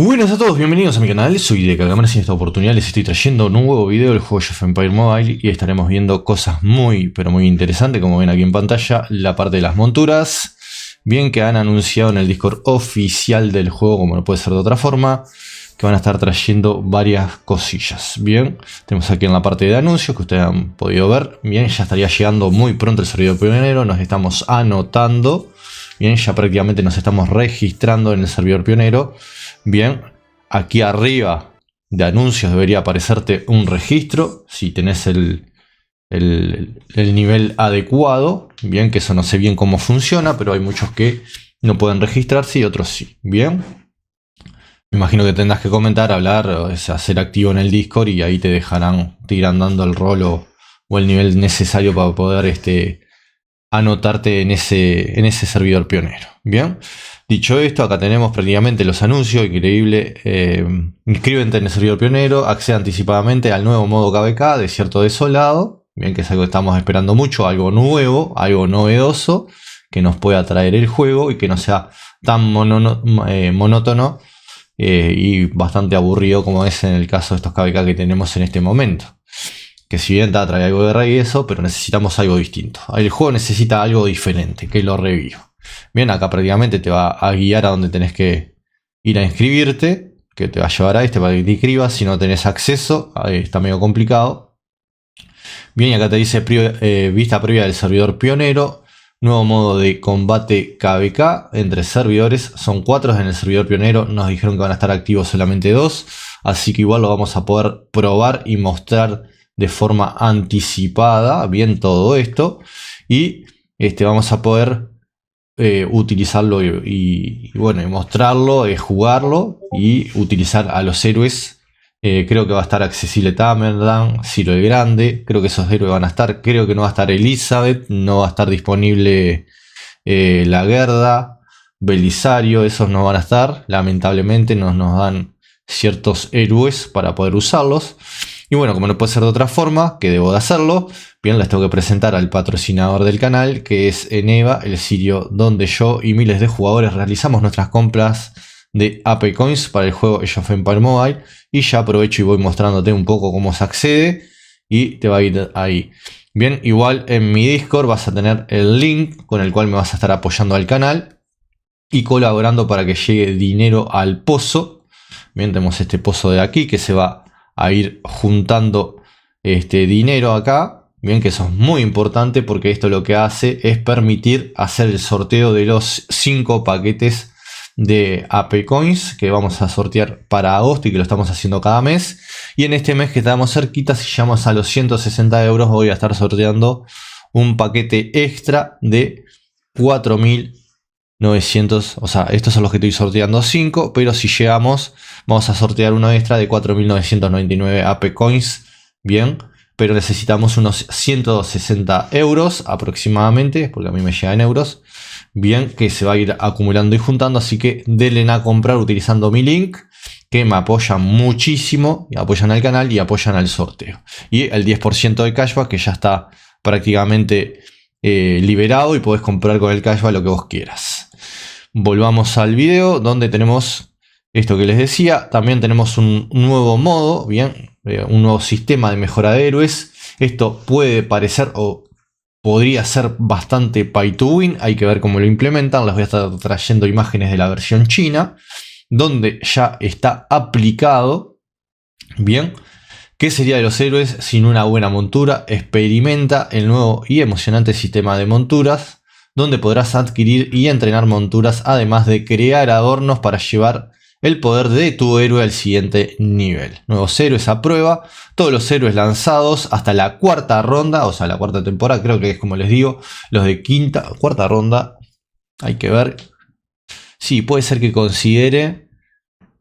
Buenas a todos, bienvenidos a mi canal, soy de Cagameras y en esta oportunidad les estoy trayendo un nuevo video del juego Age of Empires Mobile y estaremos viendo cosas muy interesantes, como ven aquí en pantalla, la parte de las monturas, bien que han anunciado en el Discord oficial del juego, como no puede ser de otra forma, que van a estar trayendo varias cosillas. Bien, tenemos aquí en la parte de anuncios que ustedes han podido ver, bien, ya estaría llegando muy pronto el servidor pionero, nos estamos anotando, bien, ya prácticamente nos estamos registrando en el servidor pionero. Bien, aquí arriba de anuncios debería aparecerte un registro, si tenés el nivel adecuado. Bien, que eso no sé bien cómo funciona, pero hay muchos que no pueden registrarse y otros sí. Bien, me imagino que tendrás que comentar, hablar, o sea, ser activo en el Discord y ahí te dejarán, te irán dando el rol o el nivel necesario para poder anotarte en ese servidor pionero. Bien, dicho esto, acá tenemos prácticamente los anuncios, increíble. Inscríbete en el servidor pionero, accede anticipadamente al nuevo modo KVK, Desierto Desolado. Bien, que es algo que estamos esperando mucho, algo nuevo, algo novedoso, que nos pueda traer el juego y que no sea tan monótono y bastante aburrido como es en el caso de estos KVK que tenemos en este momento. Que si bien trae algo de rey y eso, pero necesitamos algo distinto. El juego necesita algo diferente, que lo reviva. Bien, acá prácticamente te va a guiar a donde tenés que ir a inscribirte, que te va a llevar a para que te inscribas. Si no tenés acceso, está medio complicado. Bien, y acá te dice vista previa del servidor pionero, nuevo modo de combate KVK entre servidores. Son 4 en el servidor pionero, nos dijeron que van a estar activos solamente 2, así que igual lo vamos a poder probar y mostrar de forma anticipada, bien, todo esto, y vamos a poder utilizarlo y mostrarlo, jugarlo y utilizar a los héroes. Creo que va a estar accesible Tamerlan, Ciro el Grande, creo que esos héroes van a estar, creo que no va a estar Elizabeth, no va a estar disponible la Gerda, Belisario, esos no van a estar, lamentablemente nos dan ciertos héroes para poder usarlos. Y bueno, como no puede ser de otra forma, que debo de hacerlo, bien, les tengo que presentar al patrocinador del canal, que es Eneva, el sitio donde yo y miles de jugadores realizamos nuestras compras de AP Coins para el juego Age of Empires Mobile. Y ya aprovecho y voy mostrándote un poco cómo se accede y te va a ir ahí. Bien, igual en mi Discord vas a tener el link con el cual me vas a estar apoyando al canal y colaborando para que llegue dinero al pozo. Bien, tenemos este pozo de aquí que se va a ir juntando dinero acá. Bien, que eso es muy importante porque esto lo que hace es permitir hacer el sorteo de los 5 paquetes de AP Coins que vamos a sortear para agosto y que lo estamos haciendo cada mes. Y en este mes que estamos cerquita, si llegamos a los 160 euros, voy a estar sorteando un paquete extra de 4.900, o sea, estos son los que estoy sorteando 5, pero si llegamos vamos a sortear uno extra de 4.999 AP Coins, bien, pero necesitamos unos 160 euros aproximadamente, porque a mí me llega en euros, bien, que se va a ir acumulando y juntando, así que denle a comprar utilizando mi link, que me apoyan muchísimo, y apoyan al canal y apoyan al sorteo. Y el 10% de cashback que ya está prácticamente liberado y podés comprar con el cashback lo que vos quieras. Volvamos al video donde tenemos esto que les decía. También tenemos un nuevo modo, bien, un nuevo sistema de mejora de héroes. Esto puede parecer o podría ser bastante pay to win, hay que ver cómo lo implementan. Les voy a estar trayendo imágenes de la versión china donde ya está aplicado. Bien, ¿qué sería de los héroes sin una buena montura? Experimenta el nuevo y emocionante sistema de monturas, donde podrás adquirir y entrenar monturas, además de crear adornos para llevar el poder de tu héroe al siguiente nivel. Nuevos héroes a prueba, todos los héroes lanzados hasta la 4ª ronda, o sea, la 4ª temporada, creo que es como les digo, los de 4ª ronda, hay que ver. Sí, puede ser que considere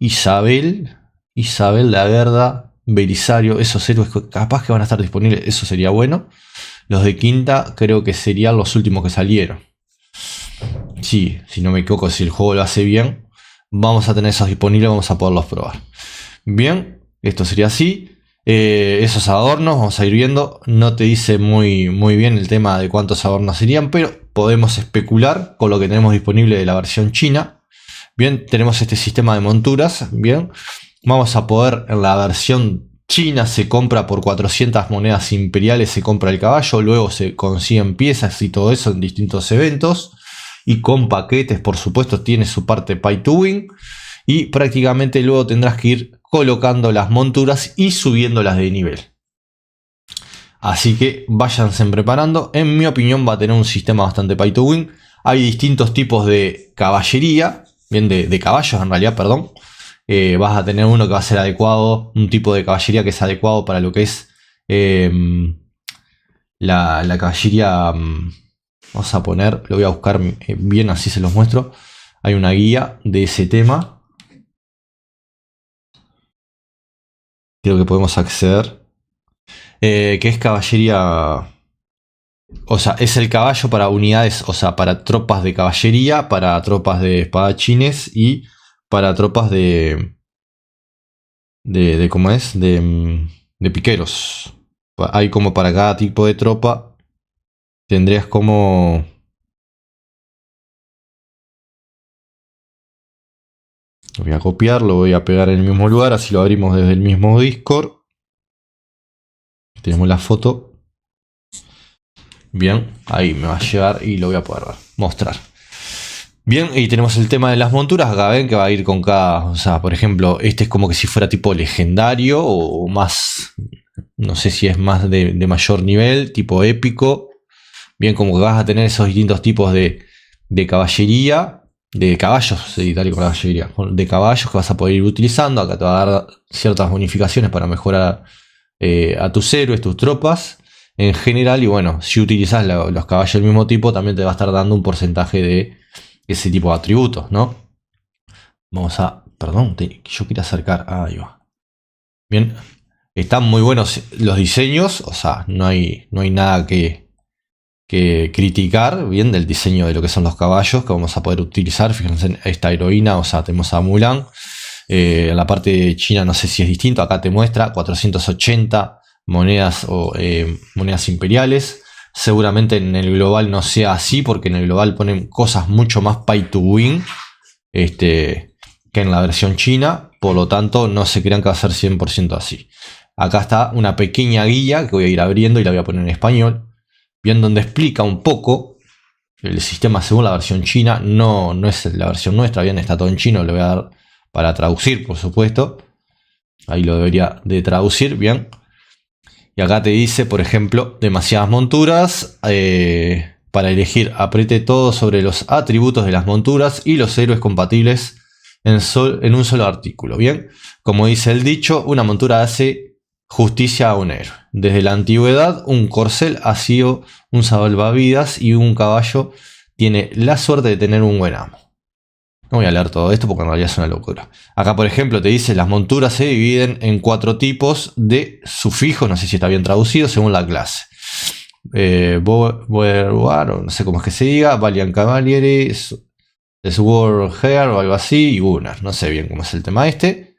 Isabel, la Gerda, Belisario, esos héroes capaz que van a estar disponibles, eso sería bueno. Los de 5ª creo que serían los últimos que salieron. Sí, si no me equivoco, si el juego lo hace bien, vamos a tener esos disponibles, vamos a poderlos probar. Bien, esto sería así. Esos adornos, vamos a ir viendo. No te dice muy bien el tema de cuántos adornos serían, pero podemos especular con lo que tenemos disponible de la versión china. Bien, tenemos este sistema de monturas. Bien, vamos a poder, en la versión china se compra por 400 monedas imperiales, se compra el caballo, luego se consiguen piezas y todo eso en distintos eventos. Y con paquetes, por supuesto, tiene su parte Pay to Win. Y prácticamente luego tendrás que ir colocando las monturas y subiéndolas de nivel. Así que váyanse preparando. En mi opinión va a tener un sistema bastante Pay to Win. Hay distintos tipos de caballería. Bien, de caballos en realidad, perdón. Vas a tener uno que va a ser adecuado. Un tipo de caballería que es adecuado para lo que es la caballería. Vamos a poner, lo voy a buscar bien, así se los muestro. Hay una guía de ese tema. Creo que podemos acceder. Que es caballería. O sea, es el caballo para unidades, o sea, para tropas de caballería, para tropas de espadachines y para tropas ¿cómo es? De piqueros. Hay como para cada tipo de tropa. Tendrías como... Lo voy a copiar, lo voy a pegar en el mismo lugar, así lo abrimos desde el mismo Discord. Tenemos la foto. Bien, ahí me va a llegar y lo voy a poder mostrar. Bien, y tenemos el tema de las monturas. Acá ven que va a ir con cada... O sea, por ejemplo, este es como que si fuera tipo legendario o más... No sé si es más de mayor nivel, tipo épico. Bien, como que vas a tener esos distintos tipos de caballería, de caballos, sí, tal y como caballería, de caballos que vas a poder ir utilizando. Acá te va a dar ciertas bonificaciones para mejorar a tus héroes, tus tropas en general. Y bueno, si utilizas los caballos del mismo tipo, también te va a estar dando un porcentaje de ese tipo de atributos, ¿no? Vamos a... Perdón, yo quería acercar... Ahí va. Bien, están muy buenos los diseños, o sea, no hay nada que criticar bien del diseño de lo que son los caballos que vamos a poder utilizar. Fíjense en esta heroína, o sea, tenemos a Mulan. En la parte de China no sé si es distinto, acá te muestra 480 monedas o monedas imperiales. Seguramente en el global no sea así, porque en el global ponen cosas mucho más pay to win que en la versión china. Por lo tanto, no se crean que va a ser 100% así. Acá está una pequeña guía que voy a ir abriendo y la voy a poner en español. Bien, donde explica un poco el sistema según la versión china. No es la versión nuestra, bien, está todo en chino. Le voy a dar para traducir, por supuesto. Ahí lo debería de traducir, bien. Y acá te dice, por ejemplo, demasiadas monturas. Para elegir, apriete todo sobre los atributos de las monturas y los héroes compatibles en un solo artículo. Bien, como dice el dicho, una montura hace justicia a un héroe. Desde la antigüedad, un corcel ha sido un salvavidas y un caballo tiene la suerte de tener un buen amo. No voy a leer todo esto porque en realidad es una locura. Acá, por ejemplo, te dice las monturas se dividen en 4 tipos de sufijos. No sé si está bien traducido según la clase. Boer, no sé cómo es que se diga. Valiant Cavalieri, Sword Hair o algo así. Y Gunnar. No sé bien cómo es el tema este.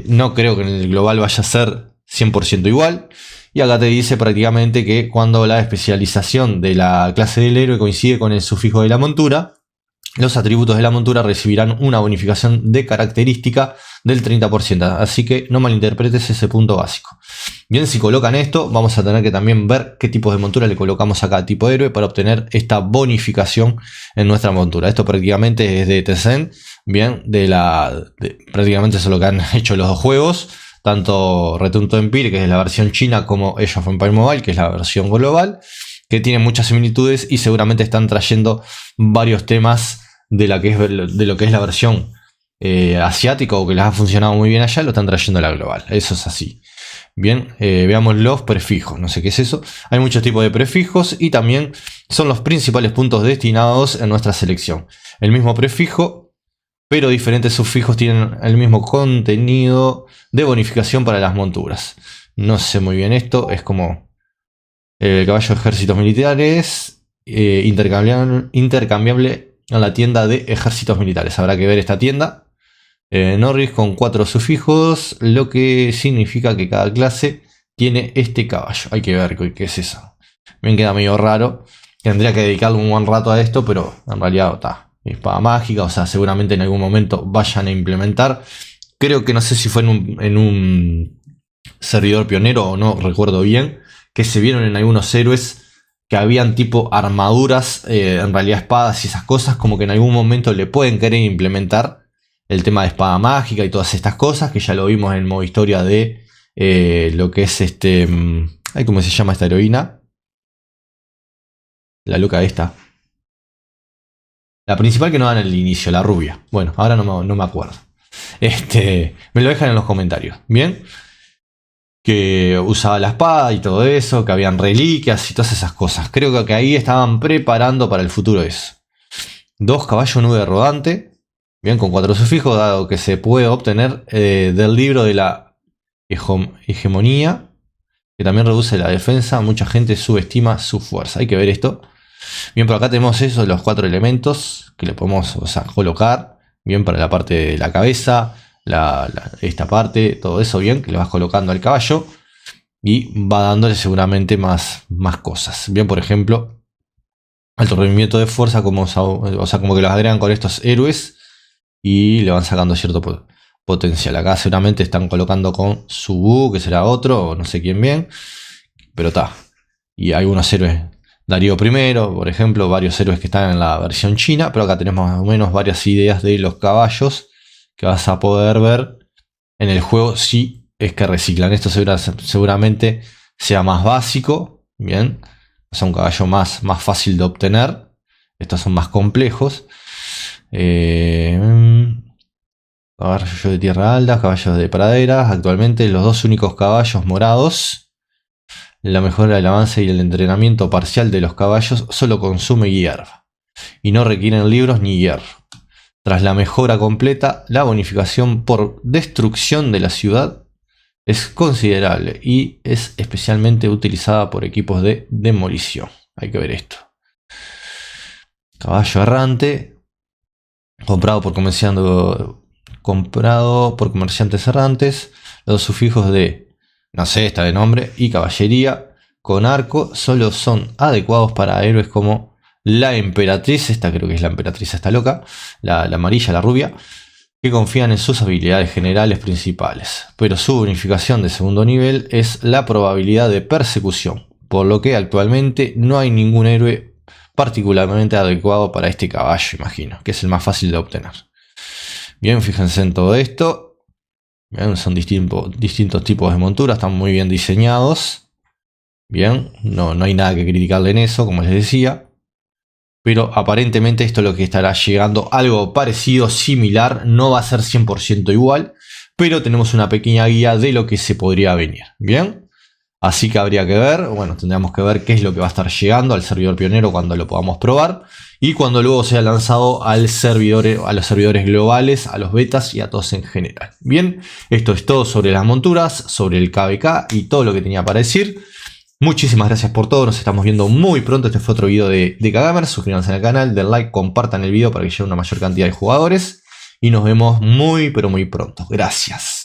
No creo que en el global vaya a ser 100% igual. Y acá te dice prácticamente que cuando la especialización de la clase del héroe coincide con el sufijo de la montura, los atributos de la montura recibirán una bonificación de característica del 30%. Así que no malinterpretes ese punto básico. Bien, si colocan esto, vamos a tener que también ver qué tipo de montura le colocamos a cada tipo de héroe para obtener esta bonificación en nuestra montura. Esto prácticamente es de Tencent. Bien, prácticamente eso es lo que han hecho los dos juegos. Tanto Return to Empire, que es la versión china, como Age of Empires Mobile, que es la versión global, que tienen muchas similitudes y seguramente están trayendo varios temas de lo que es la versión asiática, o que les ha funcionado muy bien allá, lo están trayendo a la global. Eso es así. Bien, veamos los prefijos. No sé qué es eso. Hay muchos tipos de prefijos y también son los principales puntos destinados en nuestra selección. El mismo prefijo, pero diferentes sufijos tienen el mismo contenido de bonificación para las monturas. No sé muy bien esto. Es como el caballo de ejércitos militares, intercambiable en la tienda de ejércitos militares. Habrá que ver esta tienda. Norris con 4 sufijos, lo que significa que cada clase tiene este caballo. Hay que ver qué es eso. Me queda medio raro. Tendría que dedicarle un buen rato a esto, pero en realidad está. espada mágica, o sea, seguramente en algún momento vayan a implementar. Creo que no sé si fue en un servidor pionero o no, recuerdo bien, que se vieron en algunos héroes que habían tipo armaduras, en realidad espadas y esas cosas, como que en algún momento le pueden querer implementar el tema de espada mágica y todas estas cosas, que ya lo vimos en el modo historia de lo que es ¿cómo se llama esta heroína? La loca esta. La principal que no dan en el inicio, la rubia. Bueno, ahora no me acuerdo. Me lo dejan en los comentarios. Bien. Que usaba la espada y todo eso, que habían reliquias y todas esas cosas. Creo que ahí estaban preparando para el futuro eso. 2 caballos nube rodante. Bien, con 4 sufijos, dado que se puede obtener del libro de la hegemonía, que también reduce la defensa. Mucha gente subestima su fuerza. Hay que ver esto. Bien, por acá tenemos eso, los 4 elementos que le podemos colocar. Bien, para la parte de la cabeza, esta parte, todo eso bien, que le vas colocando al caballo. Y va dándole seguramente más cosas. Bien, por ejemplo, alto rendimiento de fuerza, como que los agregan con estos héroes y le van sacando cierto potencial. Acá seguramente están colocando con Subu, que será otro, o no sé quién bien, pero está. Y hay algunos héroes, Darío I, por ejemplo, varios héroes que están en la versión china, pero acá tenemos más o menos varias ideas de los caballos que vas a poder ver en el juego si es que reciclan. Esto seguramente sea más básico, bien, o sea, un caballo más fácil de obtener. Estos son más complejos. Caballos de tierra alta, caballos de praderas. Actualmente los 2 únicos caballos morados. La mejora del avance y el entrenamiento parcial de los caballos solo consume hierba. Y no requieren libros ni hierro. Tras la mejora completa, la bonificación por destrucción de la ciudad es considerable y es especialmente utilizada por equipos de demolición. Hay que ver esto. Caballo errante. Comprado por comerciantes errantes. Los sufijos de, no sé, está de nombre, y caballería con arco solo son adecuados para héroes como la emperatriz. Esta creo que es la emperatriz, está loca. La amarilla, la rubia. Que confían en sus habilidades generales principales. Pero su bonificación de segundo nivel es la probabilidad de persecución. Por lo que actualmente no hay ningún héroe particularmente adecuado para este caballo, imagino, que es el más fácil de obtener. Bien, fíjense en todo esto. Bien, son distintos tipos de monturas, están muy bien diseñados. Bien, no hay nada que criticarle en eso, como les decía. Pero aparentemente esto es lo que estará llegando, algo parecido, similar, no va a ser 100% igual, pero tenemos una pequeña guía de lo que se podría venir. Bien, así que habría que ver, bueno, tendríamos que ver qué es lo que va a estar llegando al servidor pionero cuando lo podamos probar y cuando luego sea lanzado a los servidores globales, a los betas y a todos en general. Bien, esto es todo sobre las monturas, sobre el KVK y todo lo que tenía para decir. Muchísimas gracias por todo, nos estamos viendo muy pronto. Este fue otro video de Kagamer. Suscríbanse al canal, den like, compartan el video para que llegue a una mayor cantidad de jugadores. Y nos vemos muy pero muy pronto. Gracias.